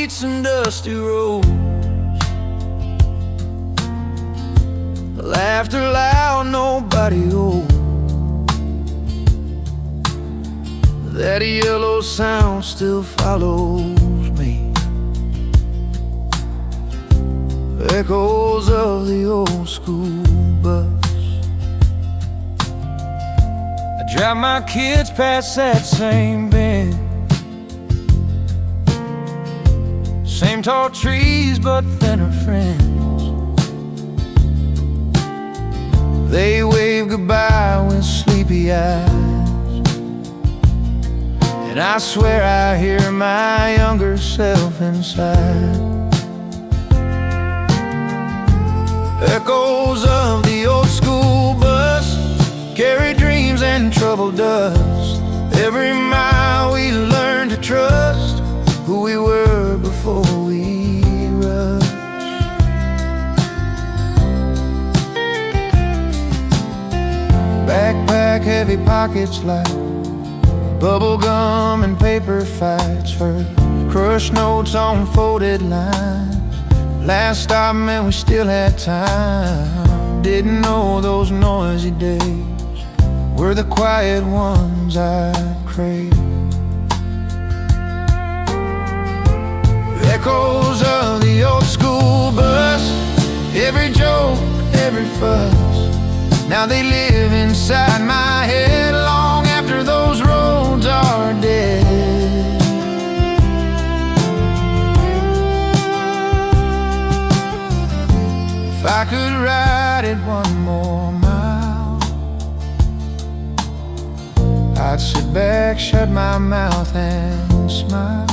streets and dusty roads. Laughter loud, nobody old. That yellow sound still follows me. Echoes of the old school bus. I drive my kids past that same bend. Same tall trees but thinner friends. They wave goodbye with sleepy eyes, and I swear I hear my younger self inside. Echoes of the old school bus carry dreams and trouble dust. Every mile we learn to trust who we were before we rushed. Backpack, heavy pockets like bubble gum and paper fights for crushed notes on folded lines. Last stop meant we still had time. Didn't know those noisy days were the quiet ones I'd crave. Echoes of the old school bus, every joke, every fuss. Now they live inside my head long after those roads are dead. If I could ride it one more mile, I'd sit back, shut my mouth and smile.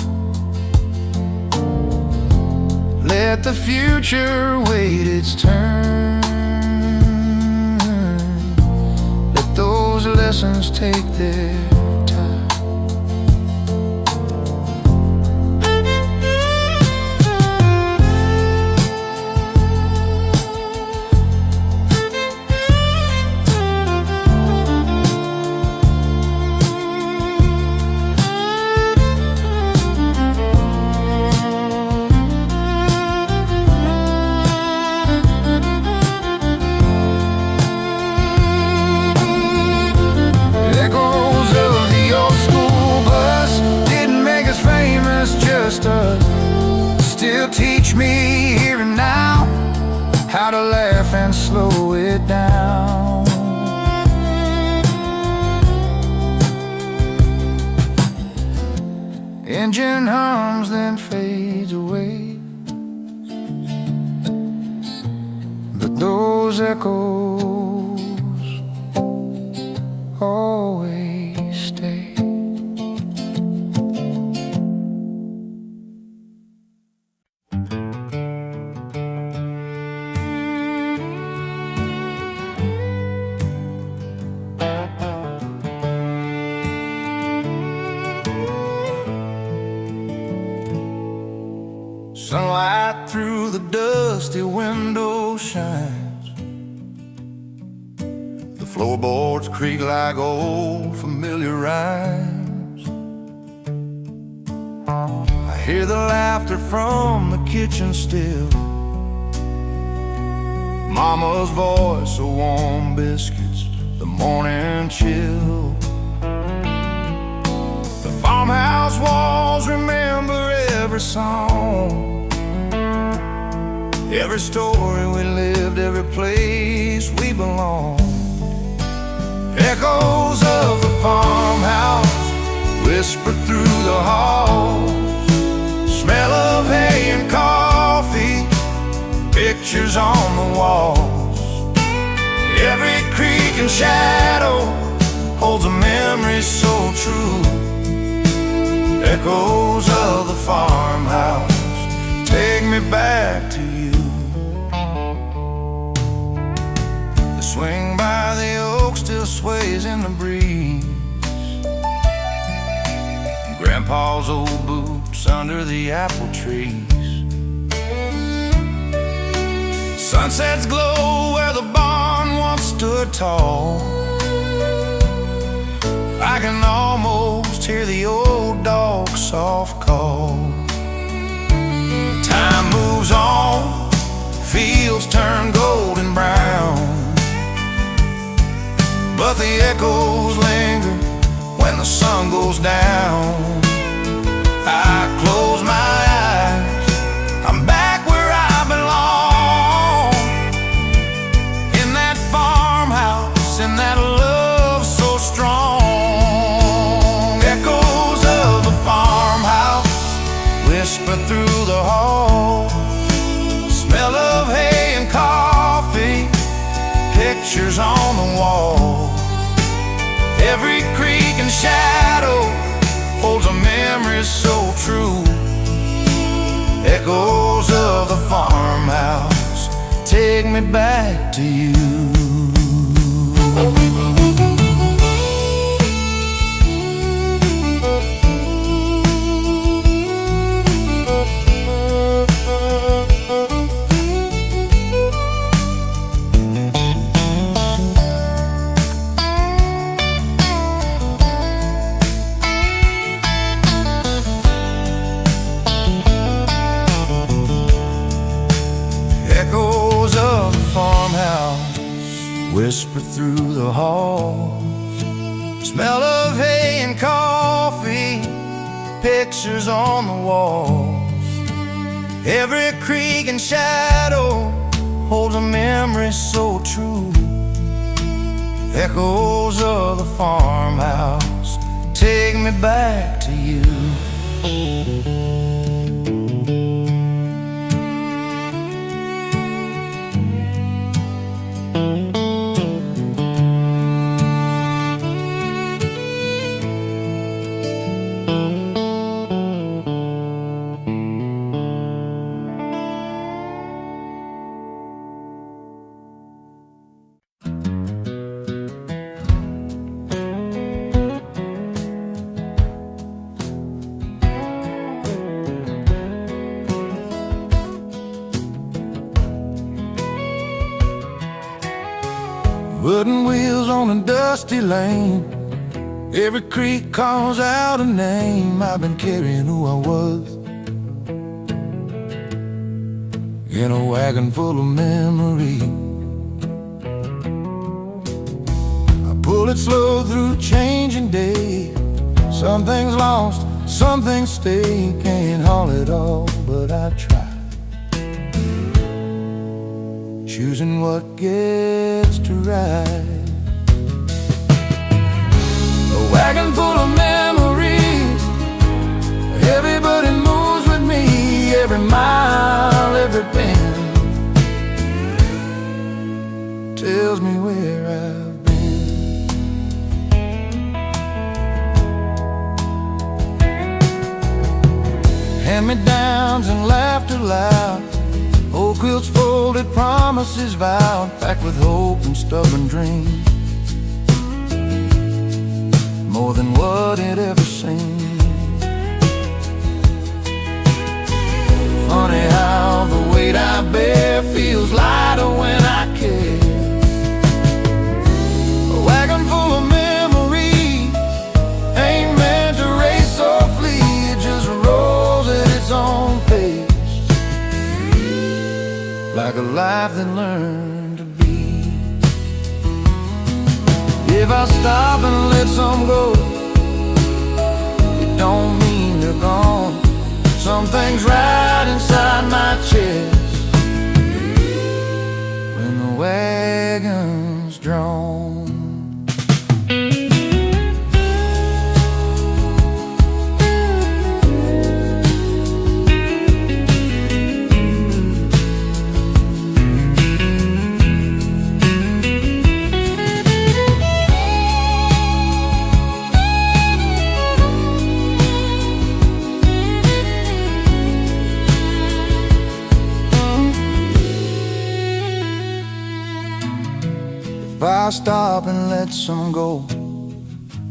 Let the future wait its turn. Let those lessons take their time. Still teach me here and now how to laugh and slow it down. Engine hums then fades away, but those echoes always stay. Sunlight through the dusty window shines. The floorboards creak like old familiar rhymes. I hear the laughter from the kitchen still. Mama's voice of warm biscuits, the morning chill. The farmhouse walls remember every song, every story we lived, every place we belong. Echoes of the farmhouse whisper through the halls. Smell of hay and coffee, pictures on the walls. Every creak and shadow holds a memory so true. Echoes of the farmhouse take me back to you. The swing by the oak still sways in the breeze. Grandpa's old boots under the apple trees. Sunsets glow where the barn once stood tall. I can almost hear the old dog's soft call. moves on, fields turn golden brown, but the echoes linger when the sun goes down. I close my eyes, I'm back where I belong, in that farmhouse, in that love so strong. Echoes of the farmhouse whisper through the hall, smell of hay and coffee, pictures on the wall. Every creek and shadow holds a memory so true. Echoes of the farmhouse take me back to you. Echoes of the farmhouse whisper through the halls, smell of hay and coffee, pictures on the walls. Every creek and shadow holds a memory so true. Echoes of the farmhouse take me back to you. Wooden wheels on a dusty lane, every creek calls out a name. I've been carrying who I was in a wagon full of memory. I pull it slow through changing days. Some things lost, some things stay. Can't haul it all, but I try, choosing what gets to ride. A wagon full of memories, everybody moves with me. Every mile, every bend tells me where I've been. Hand-me-downs and laughter loud, old quilts folded, promises vowed, packed with hope and stubborn dreams, more than what it ever seemed. Funny how the weight I bear feels lighter when I care. A wagon full of memories ain't meant to race or flee, it just rolls at its own pace, like a life that learned to be. If I stop and let some go, it don't mean they're gone. Some things right inside my chest when the wagon's drawn. If I stop and let some go,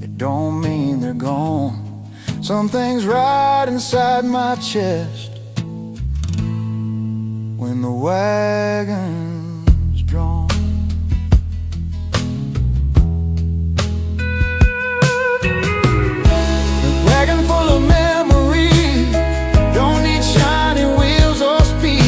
it don't mean they're gone. Some things right inside my chest when the wagon's drawn. The wagon full of memories don't need shiny wheels or speed.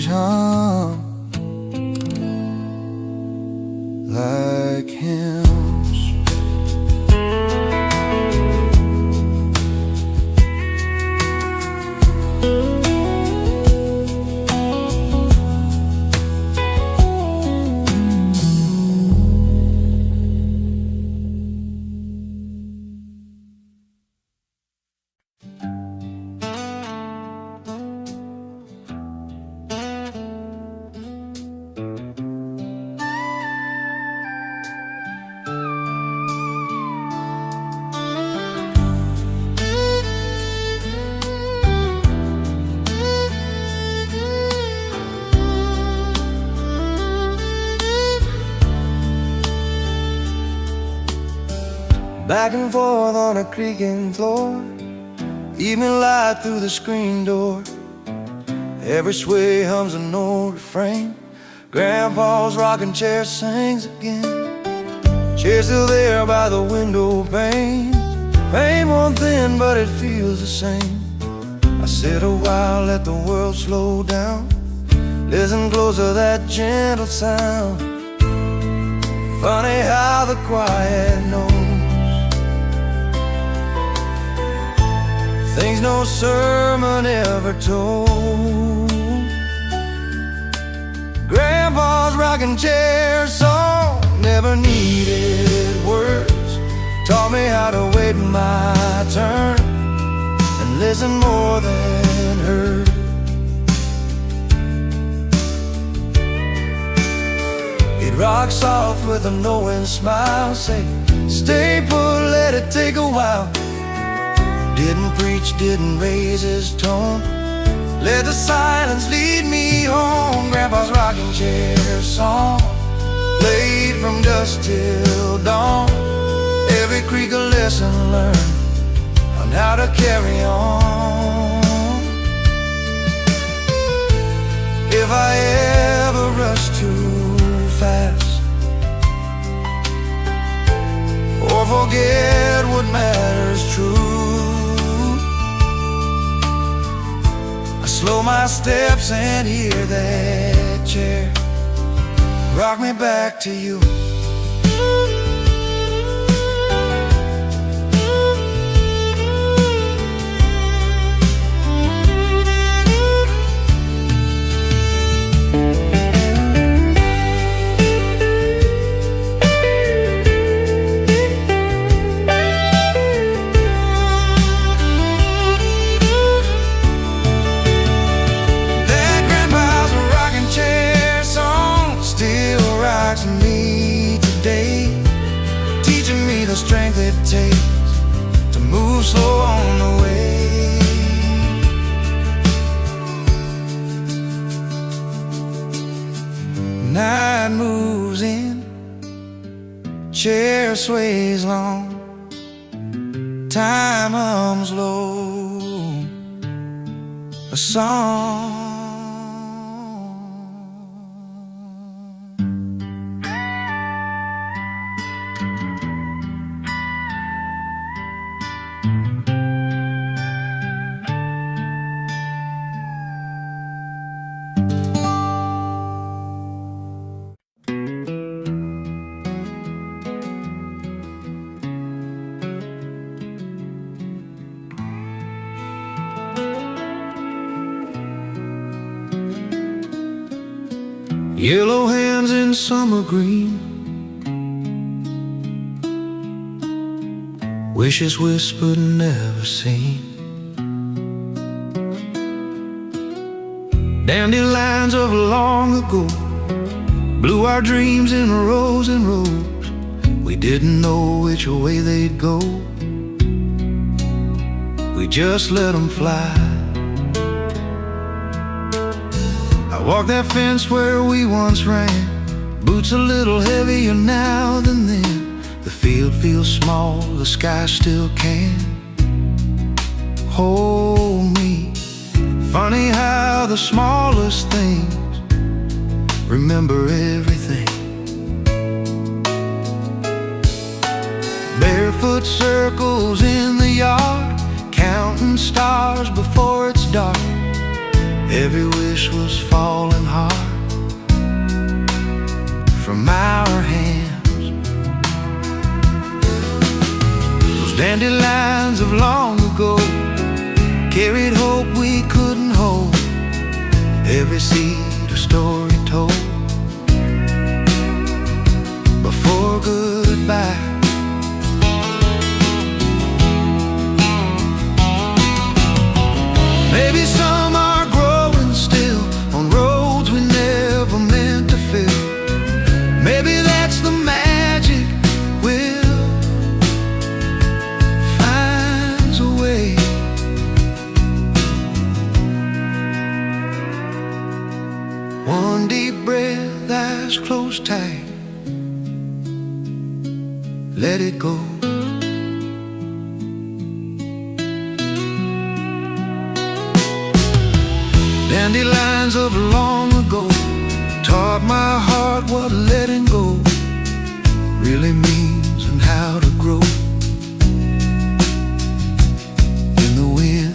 birds hum like hymns. Back and forth on a creaking floor, evening light through the screen door. Every sway hums an old refrain. Grandpa's rocking chair sings again. Chair's still there by the window pane. Paint worn thin, but it feels the same. I sit a while, let the world slow down. Listen close to that gentle sound. Funny how the quiet knows things no sermon ever told. Grandpa's rocking chair song never needed words. Taught me how to wait my turn and listen more than heard. He'd rock soft with a knowing smile, say, stay put, let it take a while. Didn't preach, didn't raise his tone. Let the silence lead me home. Grandpa's rocking chair song played from dusk till dawn. Every creak a lesson learned on how to carry on. If I ever rush too fast or forget what matters true, slow my steps and hear that chair rock me back to you. Strength it takes to move slow on the way. Night moves in, chair sways long, time hums low, a song. Yellow hands in summer green, wishes whispered, never seen. Dandelions of long ago blew our dreams in rows and rows. We didn't know which way they'd go, we just let them fly. Walk that fence where we once ran, boots a little heavier now than then. The field feels small, the sky still can hold me. Funny how the smallest things remember everything. Barefoot circles in the yard, counting stars before it's dark. Every wish was falling hard from our hands. Those dandelions of long ago carried hope we couldn't hold. Every seed a story told before goodbye. Maybe some are growing still on roads we never meant to fill. Maybe that's the magic will finds a way. One deep breath, eyes closed tight, let it go. Dandelions of long ago taught my heart what letting go really means and how to grow in the wind.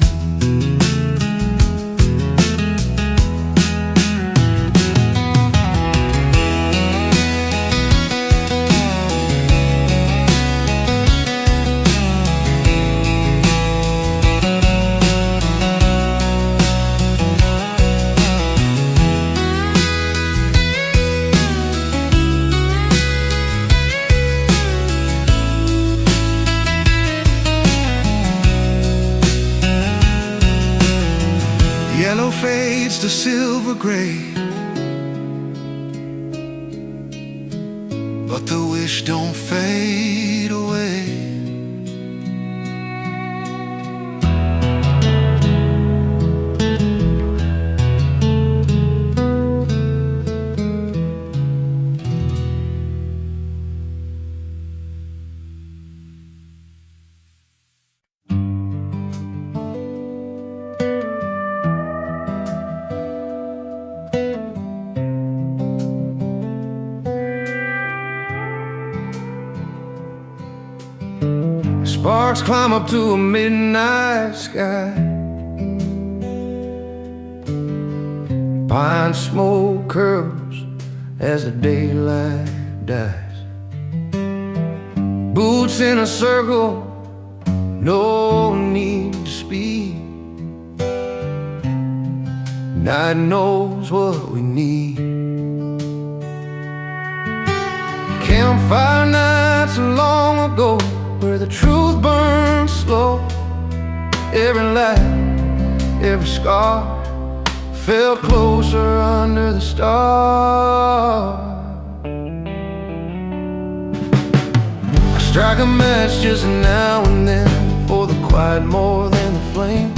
Yellow fades to silver gray, but the wish don't fade away. Sparks climb up to a midnight sky. Pine smoke curls as the daylight dies. Boots in a circle, no need to speed. Night knows what we need. Campfire nights long ago, where the truth burns slow. Every light, every scar felt closer under the stars. I strike a match just now and then for the quiet more than the flame.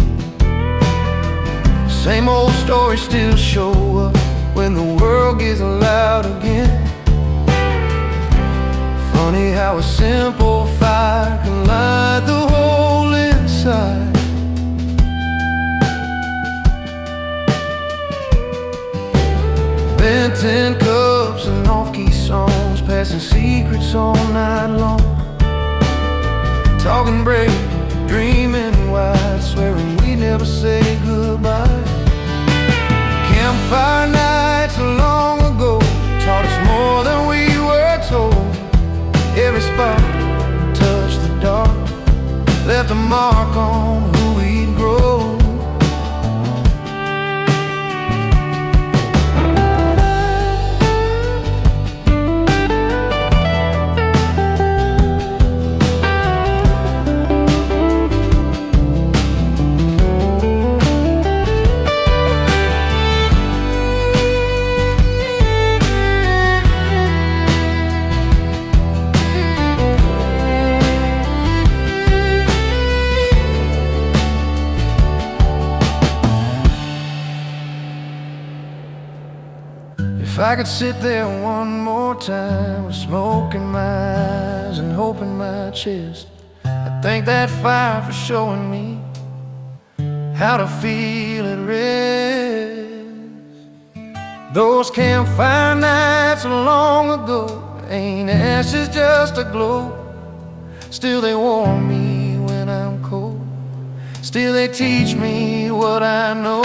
Same old stories still show up when the world gets loud again. Funny how a simple fire can light the hole inside. Bent tin cups and off-key songs, passing secrets all night long. Talking brave, dreaming wide, swearing we never say goodbye. Campfire nights long ago taught us more than we were told. Every spark touched the dark, left a mark on who we'd grow. If I could sit there one more time with smoke in my eyes and hope in my chest, I'd thank that fire for showing me how to feel at rest. Those campfire nights long ago ain't ashes, just a glow. Still they warm me when I'm cold, still they teach me what I know.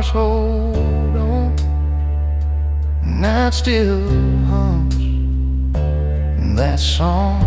hearts hold on, and that still hums that song.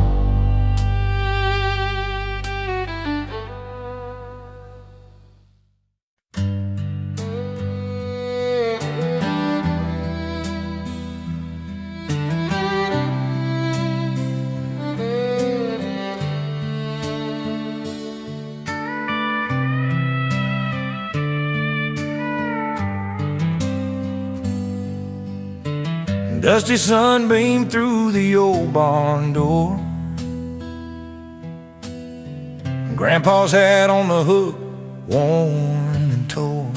Dusty sunbeam through the old barn door, Grandpa's hat on the hook, worn and torn.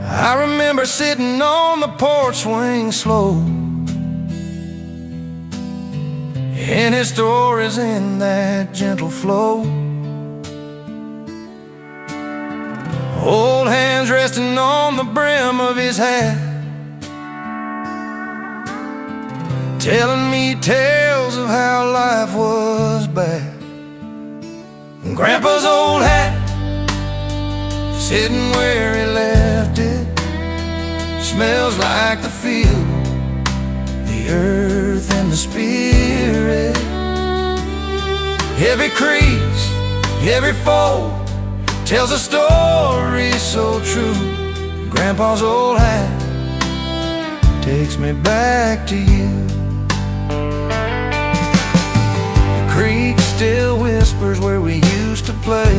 I remember sitting on the porch swing slow, and his stories in that gentle flow. Old hands resting on the brim of his hat, telling me tales of how life was bad. Grandpa's old hat, sitting where he left it, smells like the field, the earth and the spirit. Every crease, every fold tells a story so true. Grandpa's old hat takes me back to you. Creek still whispers where we used to play.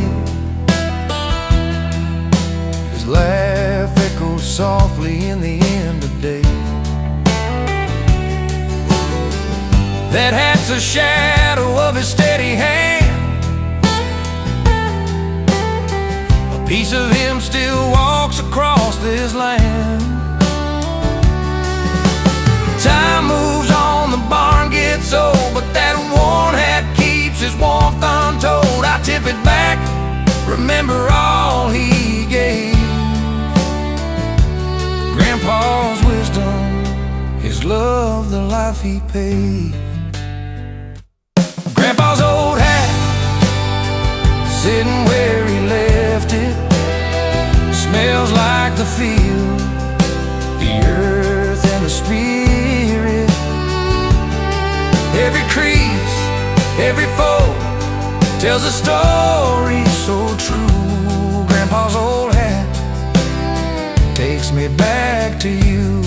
His laugh echoes softly in the end of days. That hat's a shadow of his steady hand. A piece of him still walks across this land. Time moves on, the barn gets old, but that worn hat keeps his warmth untold. I tip it back, remember all he gave. Grandpa's wisdom, his love, the life he paid. Grandpa's old hat, sitting where he left it, smells like the field, the earth and the spirit. Every crease, every fold tells a story so true. Grandpa's old hat takes me back to you.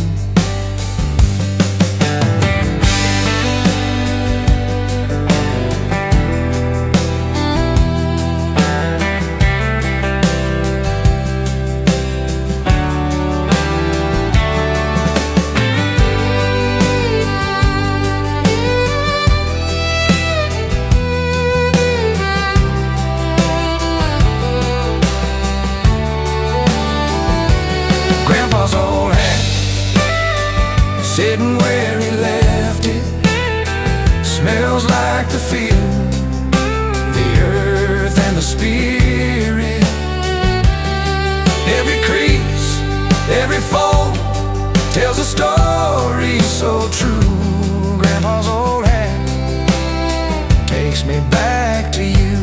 Grandpa's old hat, sitting where he left it, smells like the field, the earth and the spirit. Every crease, every fold tells a story so true. Grandpa's old hat takes me back to you.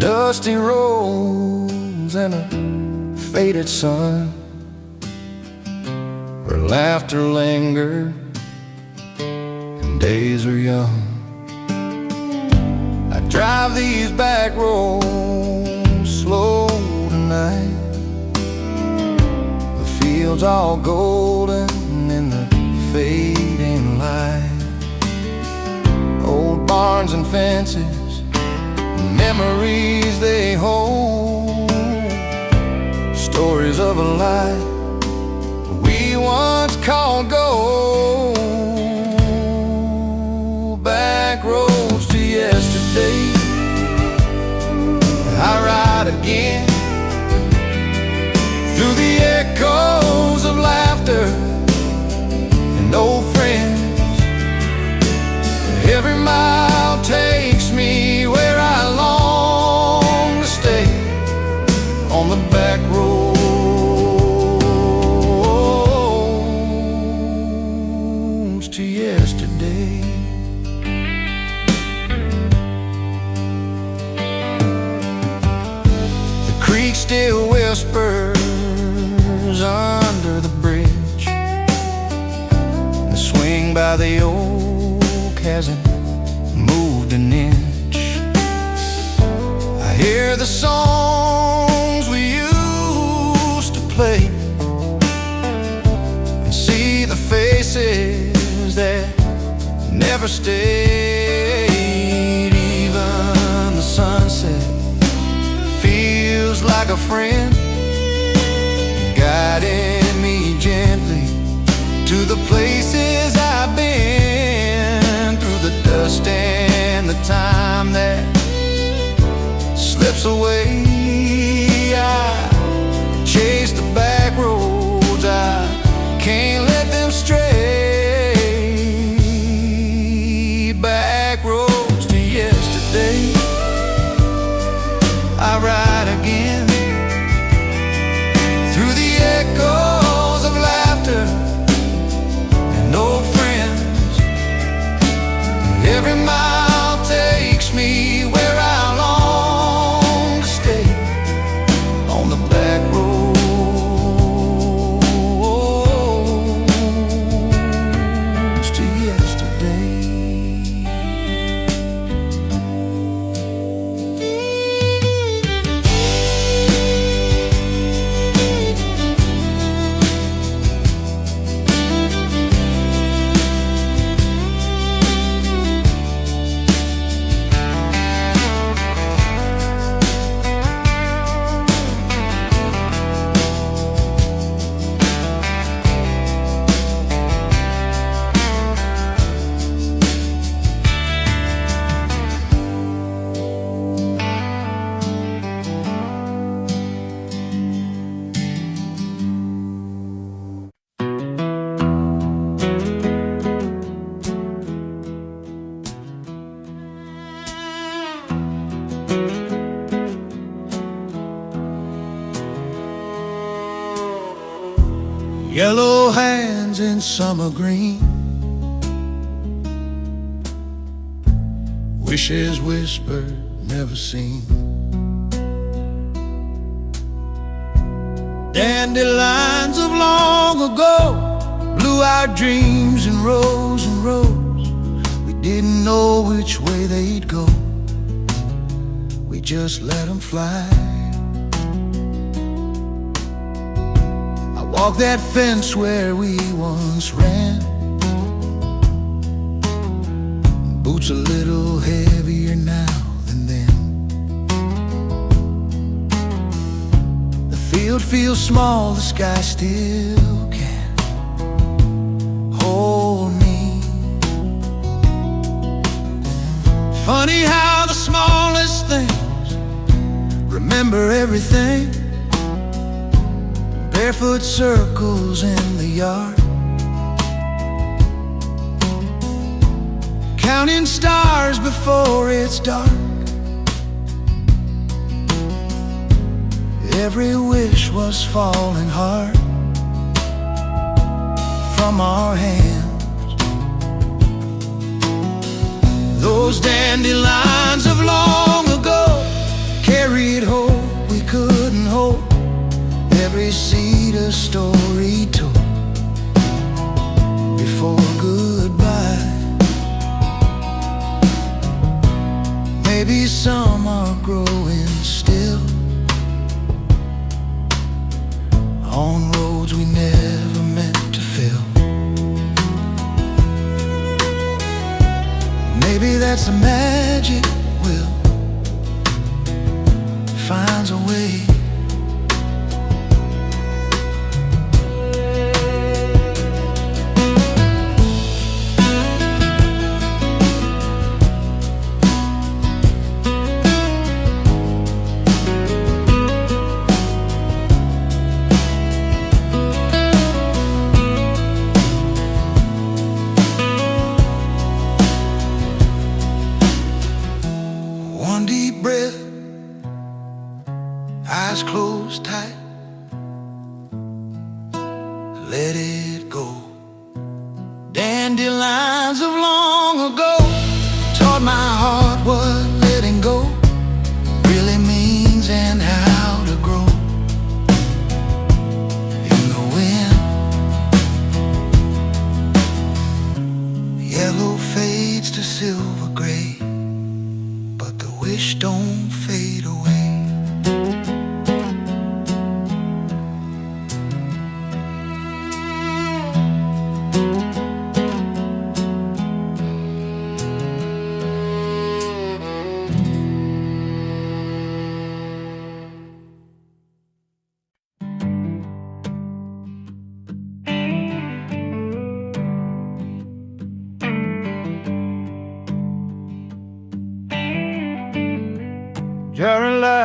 Dusty roads and a faded sun, where laughter lingered and days were young. I drive these back roads slow tonight, the fields all golden in the fading light. Old barns and fences, memories they hold, stories of a life we once called gold. whispers under the bridge. The swing by the oak hasn't moved an inch. I hear the songs we used to play and see the faces that never stayed. Even the sunset feels like a friend, guiding me gently to the places I've been, through the dust and the time that slips away. I chase the back roads, I can't let them stray. Back roads to yesterday, I ride again through the echoes of laughter and old friends. Every mile takes me where I long to stay, on the back roads to yesterday. Yellow hands in summer green, wishes whispered, never seen. Dandelions of long ago, blue-eyed dreams in rows and rows. We didn't know which way they'd go, we just let them fly. Walk that fence where we once ran, boots a little heavier now than then. The field feels small, the sky still can hold me. Funny how the smallest things remember everything. Barefoot circles in the yard, counting stars before it's dark. Every wish was falling hard from our hands. Those dandelions of long ago carried hope we couldn't hold. Every seed a story told before goodbye. Maybe some are growing still on roads we never meant to fill. Maybe that's the magic will finds a way. Eyes closed tight, let it go. Dandelions of long ago taught my heart what letting go really means and how to grow.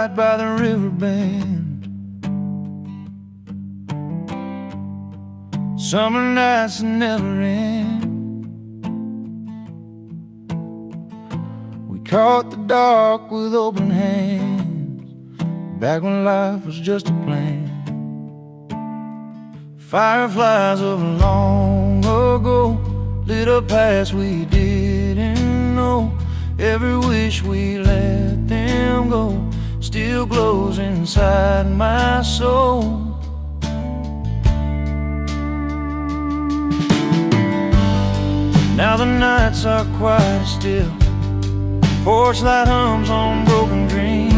right by the river bend. Summer nights that never end. We caught the dark with open hands, back when life was just a plan. Fireflies of long ago lit a path we didn't know. Every wish we let them go still glows inside my soul. Now the nights are quiet still, porch light hums on broken dreams.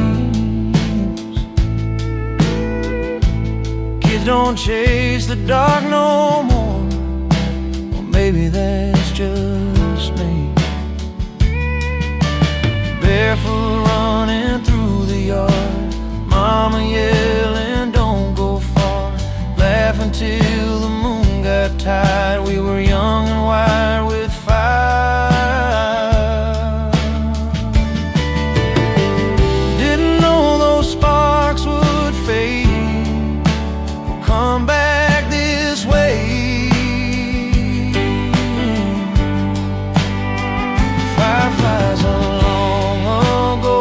Kids don't chase the dark no more, or maybe that's just me. Barefoot running through the yard, mama yelling don't go far. Laughing till the moon got tired, we were young and wired with fire. Didn't know those sparks would fade, or come back this way. Fireflies long ago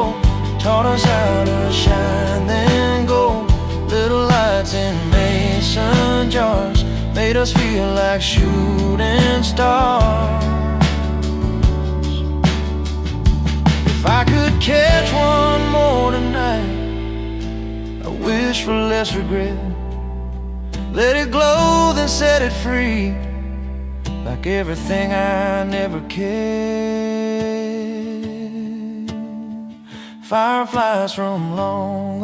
taught us how to shine then go. Little lights in mason jars made us feel like shooting stars. If I could catch one more tonight, I wish for less regret. Let it glow, then set it free, like everything I never cared. Fireflies from long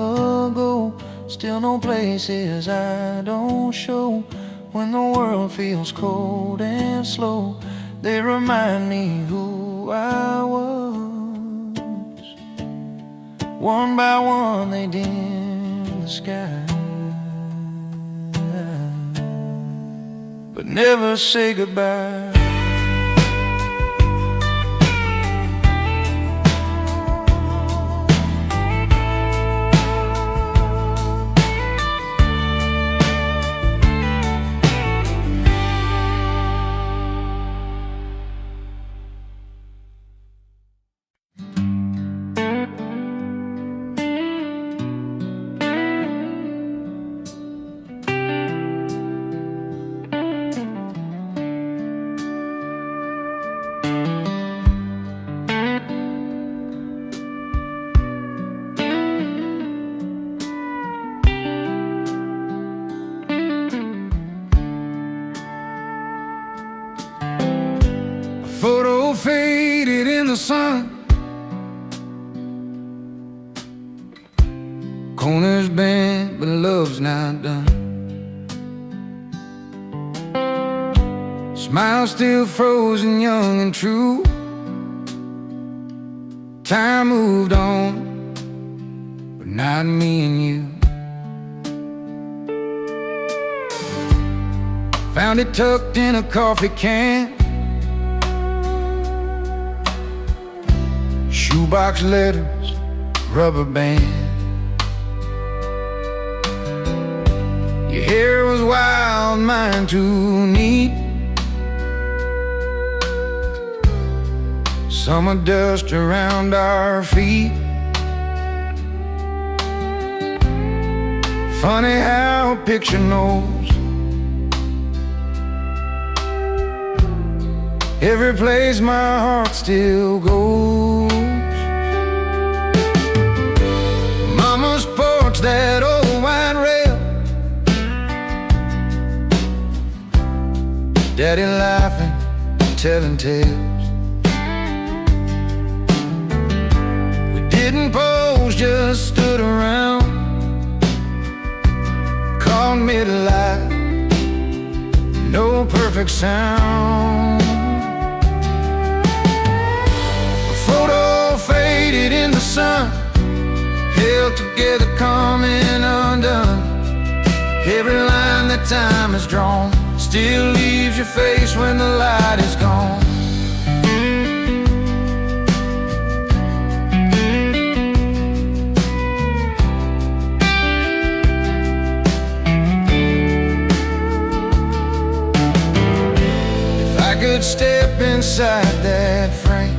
ago still know places I don't show. When the world feels cold and slow, they remind me who I was. One by one they dim the sky, but never say goodbye. Photo faded in the sun, corners bent, but love's not done. Smile still frozen, young and true. Time moved on, but not me and you. Found it tucked in a coffee can, shoebox letters, rubber band. Your hair was wild, mine too neat. Summer dust around our feet. Funny how a picture knows every place my heart still goes. Mama's porch, that old white rail, Daddy laughing, telling tales. We didn't pose, just stood around, caught mid-life, no perfect sound. A photo faded in the sun, held together, coming undone. Every line that time has drawn still leaves your face when the light is gone. inside that frame.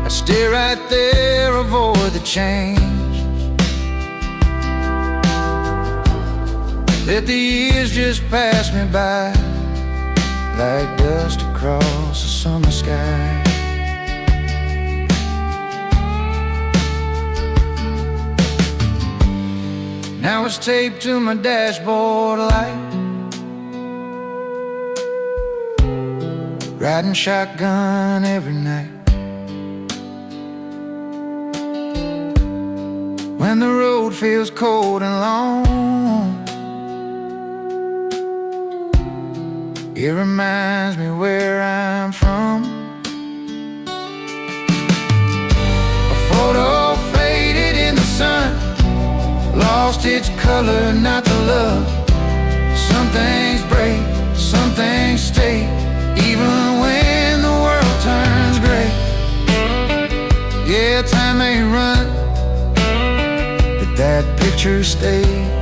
I'd stay right there, avoid the change. Let the years just pass me by like dust across a summer sky. Now it's taped to my dashboard light, riding shotgun every night. When the road feels cold and long, it reminds me where I'm from. A photo faded in the sun, lost its color, not the love. Some things break, some things stay, even when the world turns gray. Yeah, time may run, but that picture stays.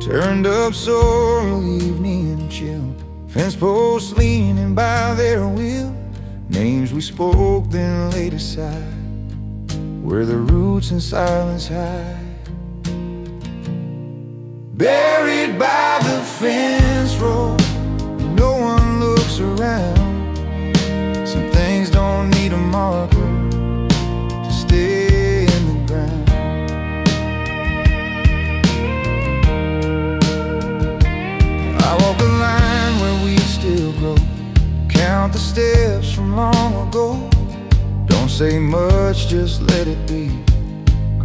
Turned up sorrel, evening chill, fence posts leaning by their wheel. Names we spoke then laid aside, where the roots in silence hide. Buried by the fence row, no one looks around. Some things don't need a marker to stay in the ground. I walk a line where we still grow, count the steps from long ago. Don't say much, just let it be.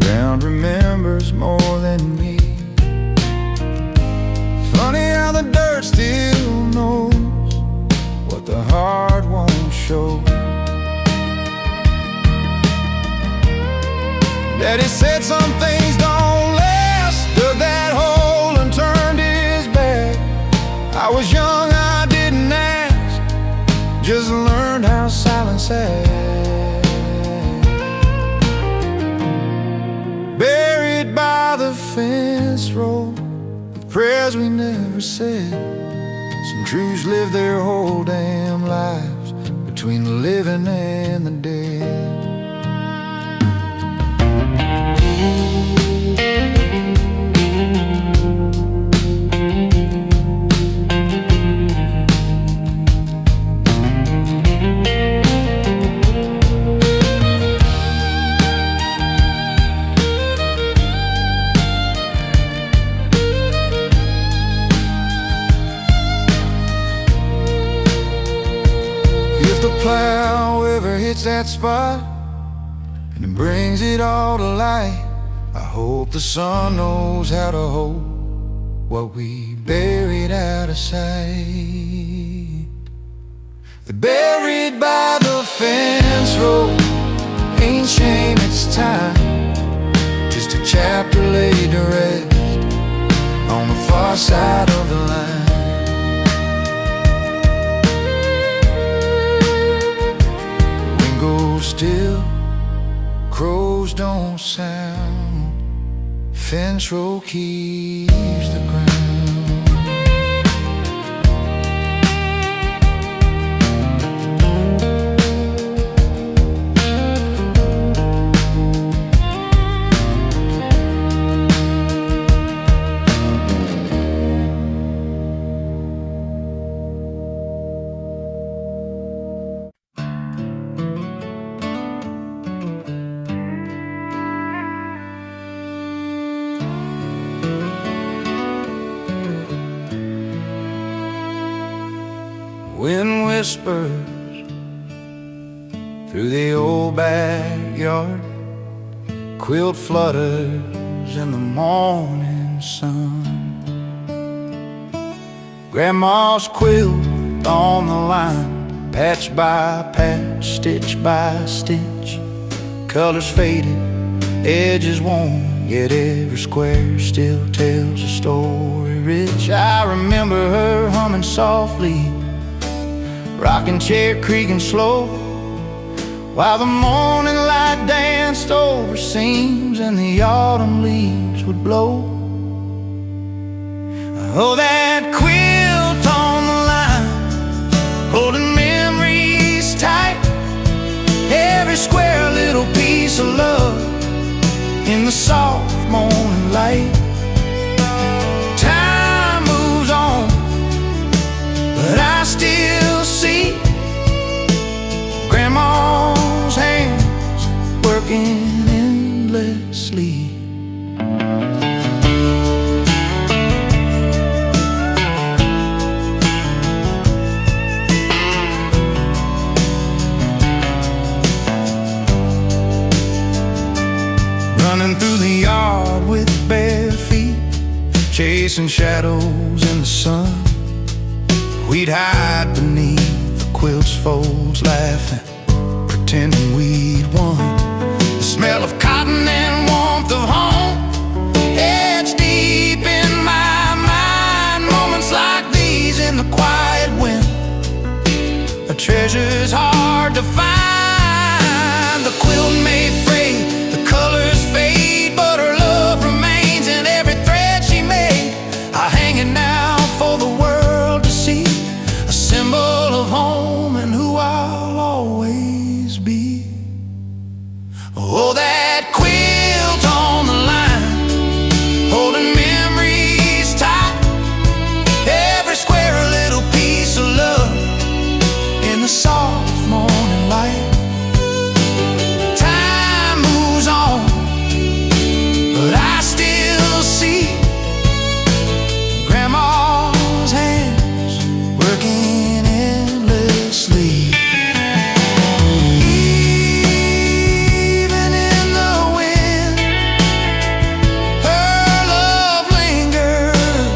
Ground remembers more than me. Funny how the dirt still knows what the heart won't show. Daddy said some things don't last, dug that hole and turned his back. I was young, I didn't ask, just learned how silence acts. Buried by the fence row, with prayers we never said. Some truths live their whole damn lives between the living and the dead. Plow ever hits that spot and it brings it all to light, I hope the sun knows how to hold what we buried out of sight. They're buried by the fence road, ain't shame, it's time. Just a chapter laid to rest on the far side of the line. Still, crows don't sound, fence row keeps the ground. morning whispers through the old backyard, quilt flutters in the morning sun. Grandma's quilt on the line, patch by patch, stitch by stitch, colors faded, edges worn, yet every square still tells a story rich. I remember her humming softly, rocking chair creaking slow, while the morning light danced over seams and the autumn leaves would blow. Oh, that quilt on the line, holding memories tight, every square little piece of love in the soft morning light. Time moves on, but I still see Grandma's hands working endlessly. Running through the yard with bare feet, chasing shadows in the sun. We'd hide beneath the quilt's folds, laughing, pretending we'd won. The smell of cotton and warmth of home etched deep in my mind. Moments like these in the quiet wind, a treasure's hard to find. The quilt may fray, the colors fade, but her love remains in every thread she made. I hang it now for the world to see, a symbol of home and who I'll always be. Oh, that quilt on the line, holding memories tight, every square a little piece of love in the soft morning light. Time moves on, but I still see Grandma's hands working endlessly. Even in the wind, her love lingers,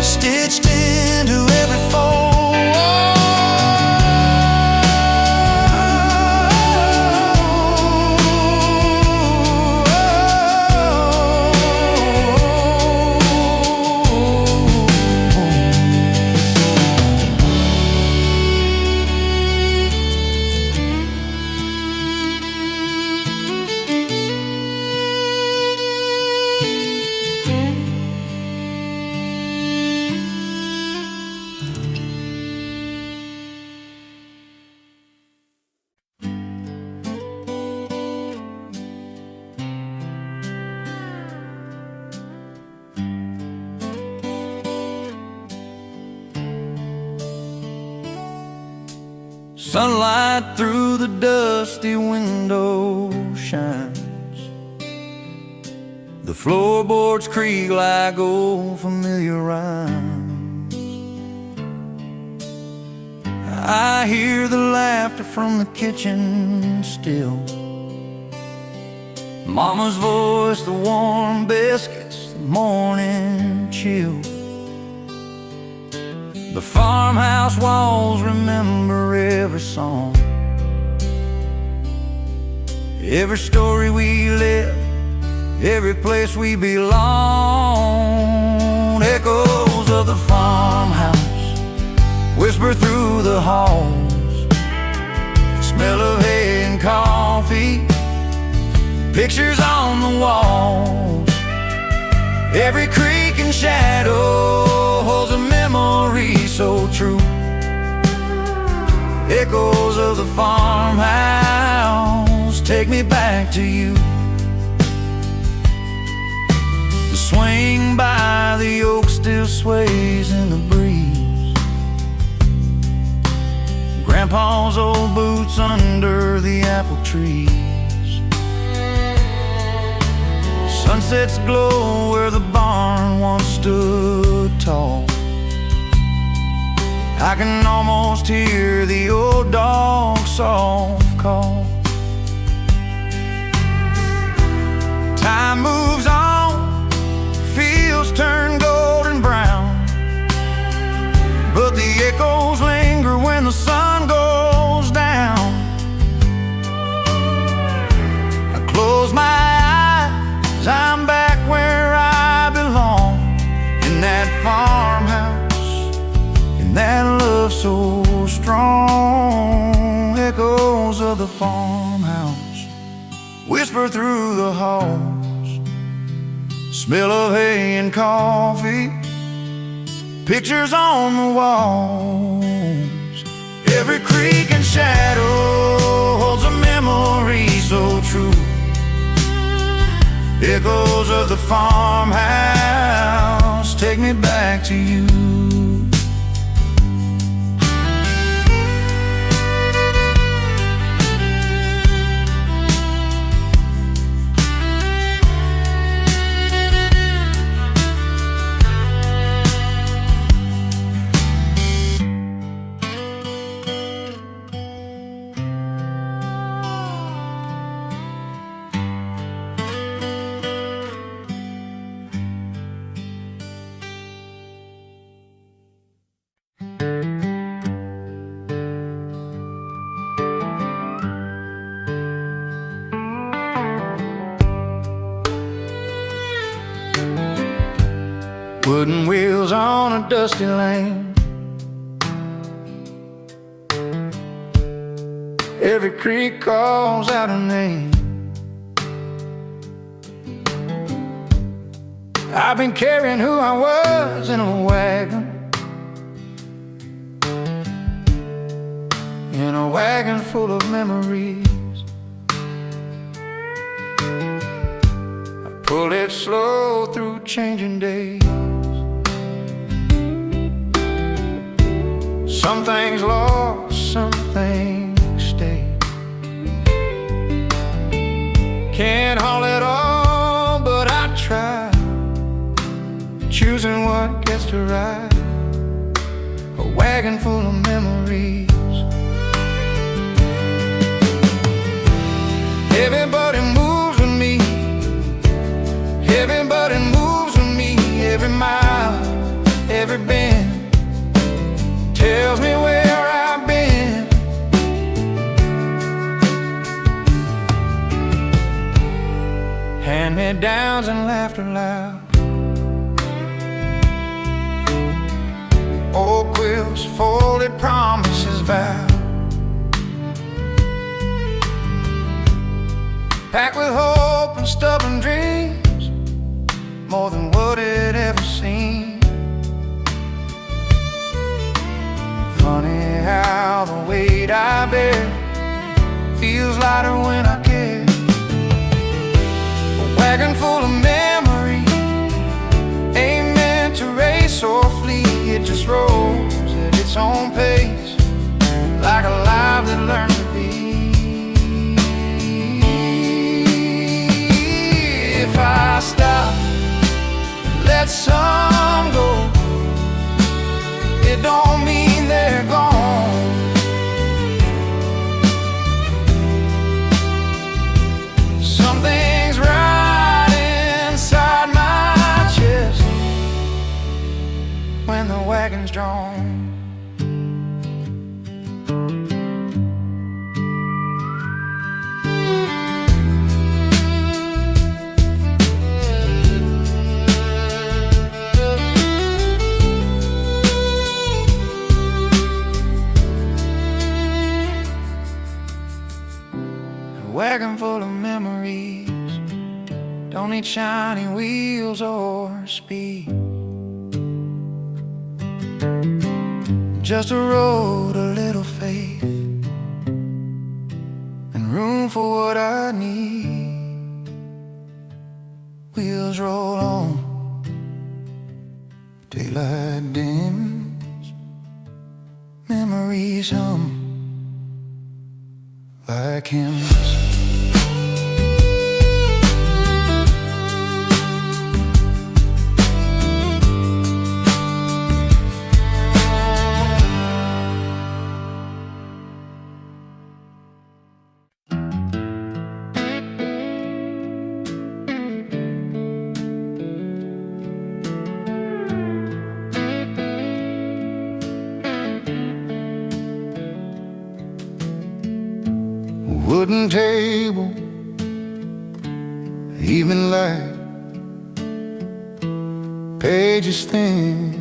stitched into every fold. Sunlight through the dusty window shines, the floorboards creak like old familiar rhymes. I hear the laughter from the kitchen still, Mama's voice, the warm biscuits, the morning chill. The farmhouse walls remember every song, every story we lived, every place we belong. Echoes of the farmhouse whisper through the halls, the smell of hay and coffee, pictures on the walls. Every creak and shadow holds a memory so true. Echoes of the farmhouse take me back to you. The swing by the oak still sways in the breeze, Grandpa's old boots under the apple trees. Sunsets glow where the barn once stood tall, I can almost hear the old dog's soft call. Time moves on, fields turn golden brown, but the echoes linger when the sun goes down. I close my eyes, I'm back where I belong, in that farmhouse, in that love so strong. Echoes of the farmhouse whisper through the halls, smell of hay and coffee, pictures on the walls. Every creak and shadow holds a memory so true. Echoes of the farmhouse take me back to you. Wooden wheels on a dusty lane, every creek calls out a name. I've been carrying who I was in a wagon, in a wagon full of memories. I pull it slow through changing days. Some things lost, some things stayed. Can't haul it all, but I try, choosing what gets to ride. A wagon full of memories. Everybody moves with me, everybody moves with me. Every mile, every bend tells me where I've been. Hand-me-downs and laughter loud, old quilts, folded promises vowed, packed with hope and stubborn dreams, more than what it ever seemed. Funny how the weight I bear feels lighter when I care. A wagon full of memory ain't meant to race or flee. It just rolls at its own pace, like a life that learned to be. If I stop, let some go, it don't mean they're gone. Some things right inside my chest when the wagon's drawn. Wagon full of memories don't need shiny wheels or speed, just a road, a little faith, and room for what I need. Wheels roll on, daylight dims, memories hum like hymns. wooden table, evening light, pages thin,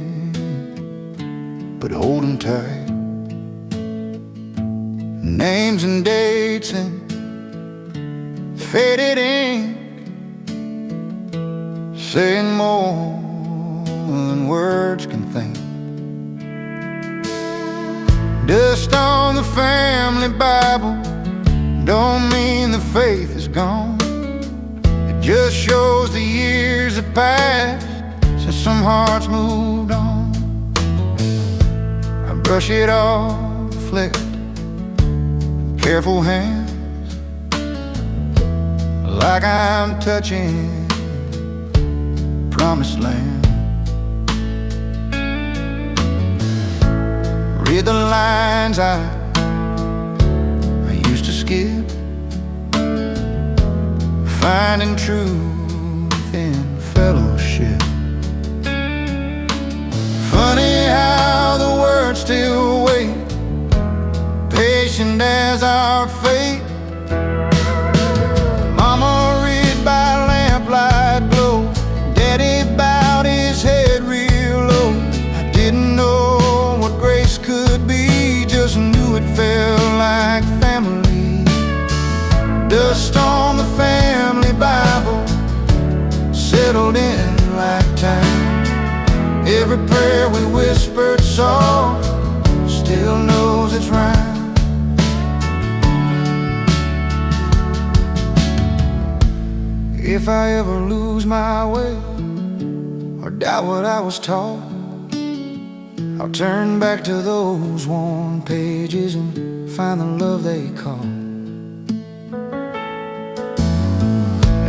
but hold 'em tight. Names and dates and faded ink, saying more than words can think. Dust on the family Bible don't mean the faith is gone. It just shows the years have passed since some hearts moved on. I brush it off, flick careful hands, like I'm touching promised land. Read the lines I used to skip, finding truth in fellowship. Funny how the words still wait, patient as our fate. Mama read by lamplight glow, Daddy bowed his head real low. I didn't know what grace could be, just knew it felt like family. Dust on the family Bible settled in like time. Every prayer we whispered soft still knows it's right. If I ever lose my way or doubt what I was taught, I'll turn back to those worn pages and find the love they call.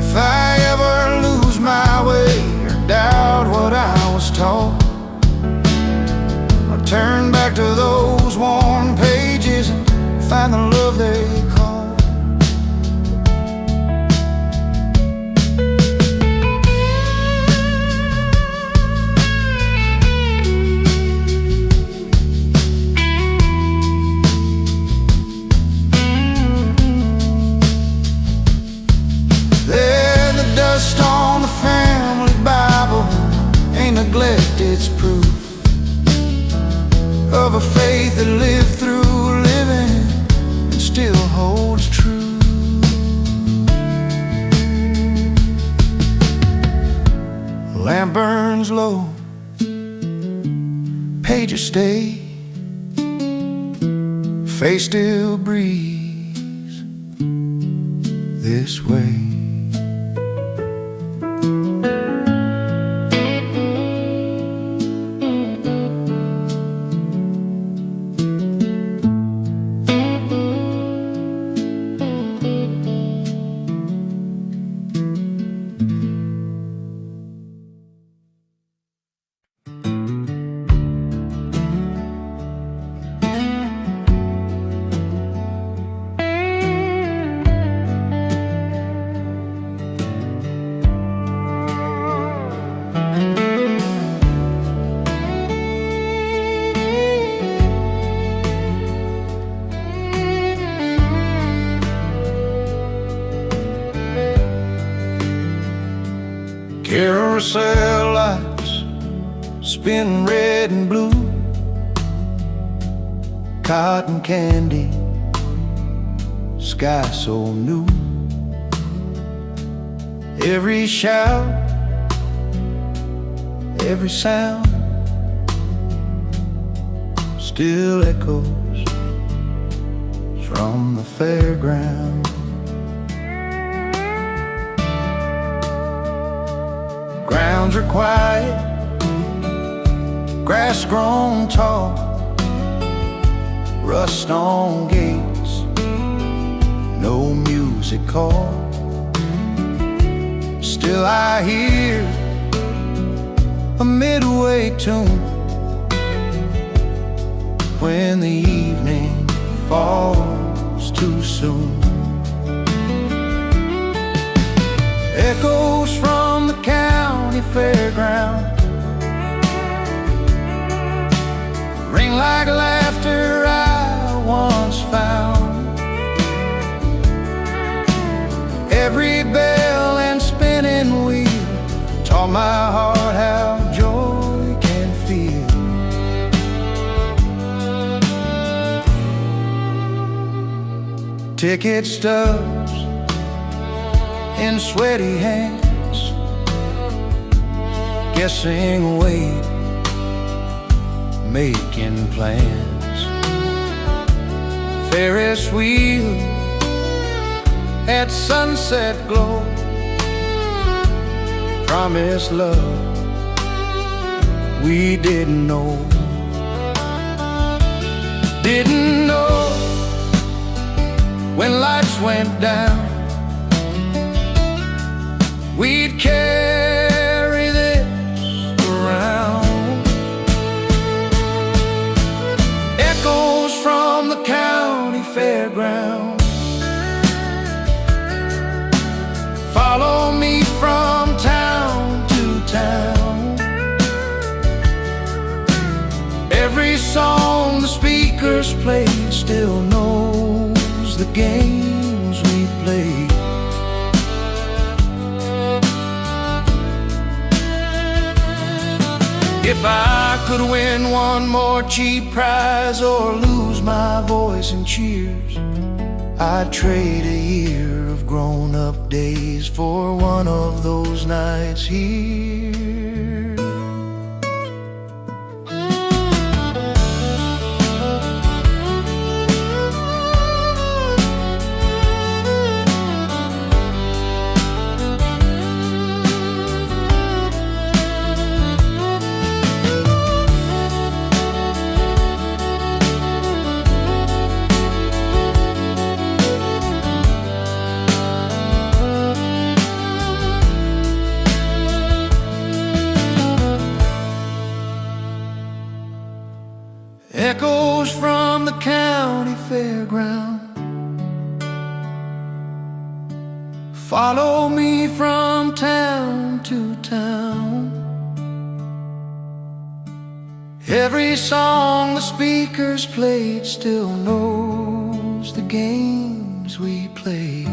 If I ever lose my way or doubt what I was taught, I'll turn back to those worn pages and find the love they call. Dust on the family Bible ain't neglect, it's proof of a faith that lived through living and still holds true. Lamp burns low, pages stay, faith still breathes this way. Carousel lights spin red and blue, cotton candy, sky so new. Every shout, every sound still echoes from the fairground. Grounds are quiet, grass grown tall, rust on gates, no music call. Still I hear a midway tune when the evening falls too soon. Echoes from the county fairground ring like laughter I once found. ticket stubs in sweaty hands, guessing weight, making plans. Ferris wheel at sunset glow, promised love we didn't know. Didn't know when lights went down we'd carry this around. Echoes from the county fairground follow me from town to town. Every song the speakers played still knows the games we played. If I could win one more cheap prize or lose my voice in cheers, I'd trade a year of grown-up days for one of those nights here. Echoes from the county fairground follow me from town to town. Every song the speakers played still knows the games we played.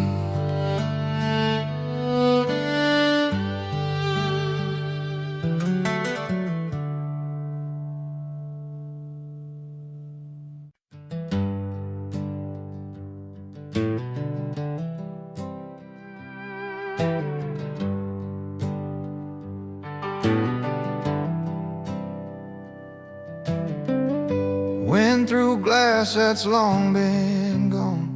Wind through glass that's long been gone.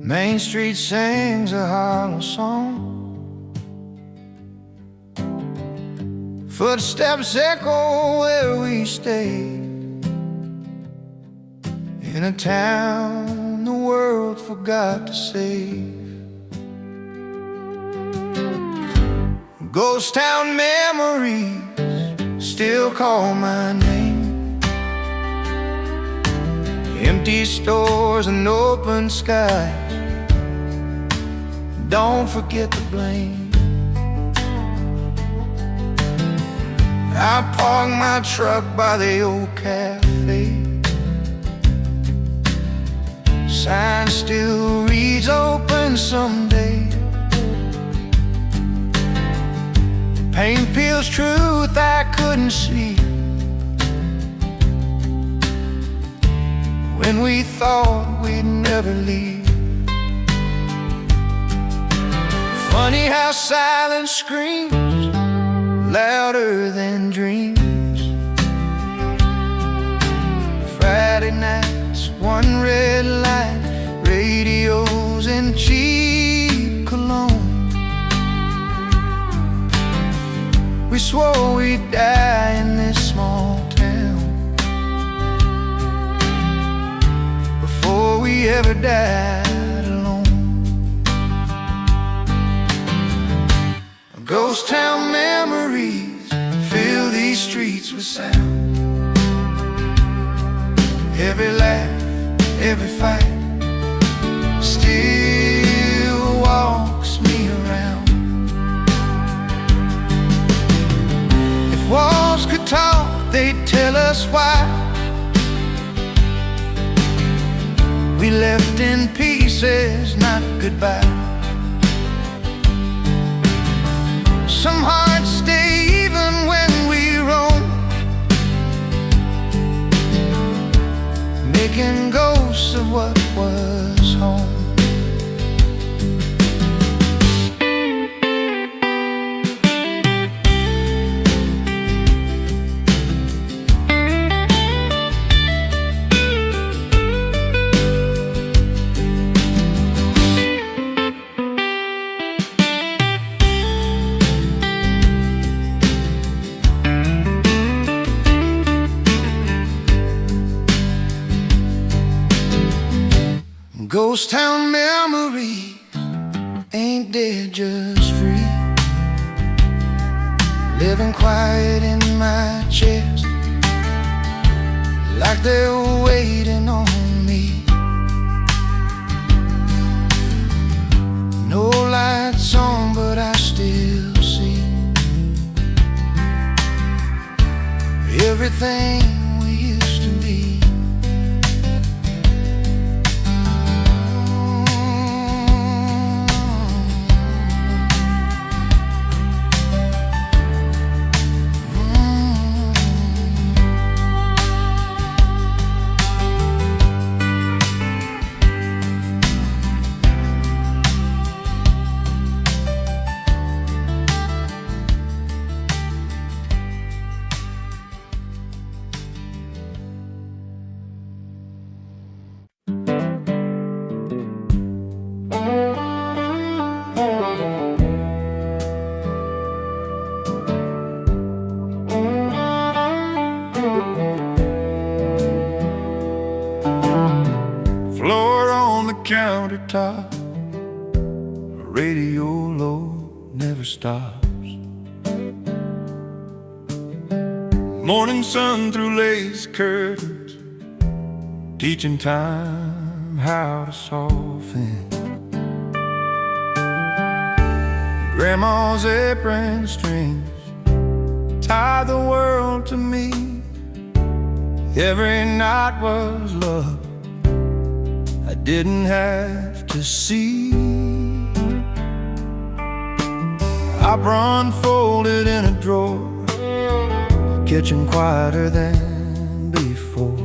Main Street sings a hollow song. Footsteps echo where we stayed, in a town the world forgot to save. Ghost town memories still call my name. Empty stores and open skies, don't forget the blame. I park my truck by the old cafe. Sign still reads open someday. Pain peels truth I couldn't see when we thought we'd never leave. Funny how silence screams louder than dreams. Friday nights, one red light, radios and cheap cologne. We swore we'd die in this small town before we ever died alone. Ghost town memories fill these streets with sound. Every laugh, every fight still walks me around. If walls could talk, they'd tell us why we left in pieces, not goodbye. Some hearts stay even when we roam, making ghosts ghosts of what was home. Ghost town memory ain't dead, just free, living quiet in my chest, like they're waiting on me. No lights on, but I still see everything we used to be. Countertop, radio low, never stops. Morning sun through lace curtains, teaching time how to soften. Grandma's apron strings tie the world to me. Every night was love I didn't have to see. Opera unfolded in a drawer, kitchen quieter than before.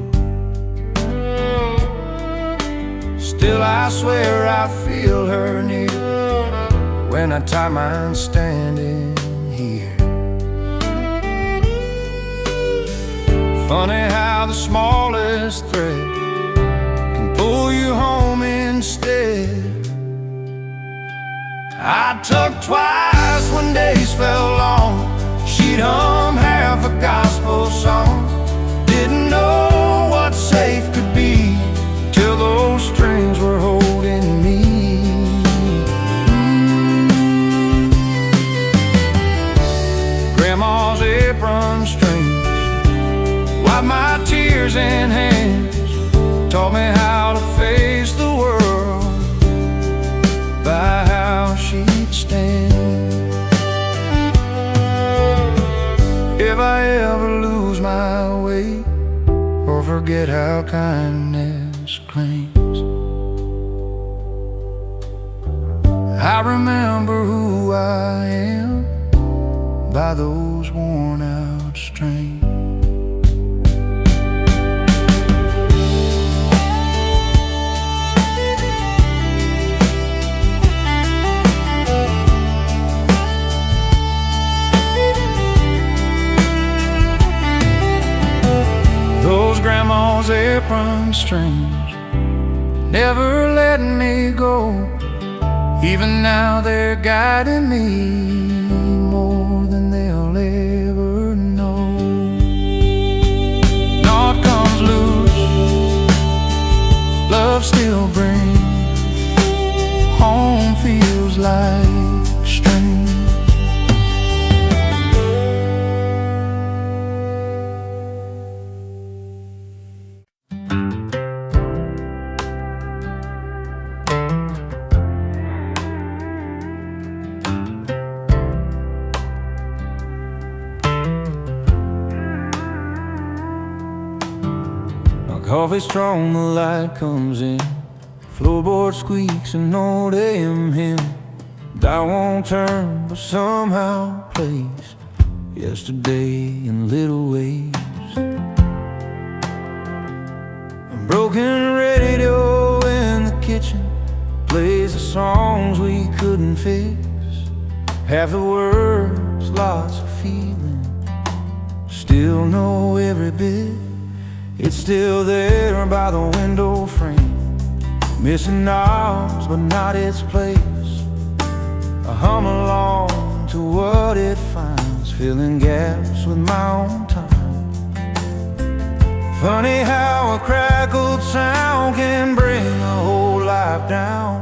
Still I swear I feel her near when I tie mine standing here. Funny how the smallest thread pull you home instead. I took twice when days fell long. She'd hum half a gospel song. Didn't know what safe could be till those strings were holding me. Grandma's apron strings wiped my tears in hands, taught me how to face the world by how she'd stand. If I ever lose my way or forget how kindness claims, I remember who I am by those worn out strings. Those grandma's apron strings never let me go. Even now they're guiding me more than they'll ever know. Naught comes loose, love still brings. Home feels like strings. Coffee strong, the light comes in. Floorboard squeaks an old AM hymn. Dial won't turn, but somehow plays yesterday in little ways. I'm broken, ready to fix half the words, lots of feeling. Still know every bit. It's still there by the window frame, missing knobs but not its place. I hum along to what it finds, filling gaps with my own time. Funny how a crackled sound can bring a whole life down.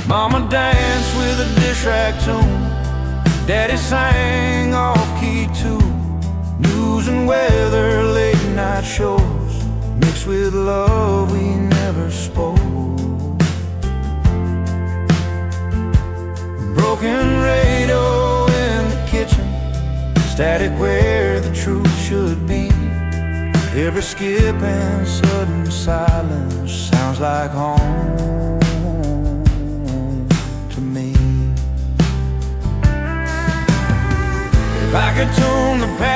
Mama danced with a dish rack tune, Daddy sang off-key too. News and weather, late night shows, mixed with love we never spoke. Broken radio in the kitchen, static where the truth should be. Every skip and sudden silence sounds like home to me. If I could tune the past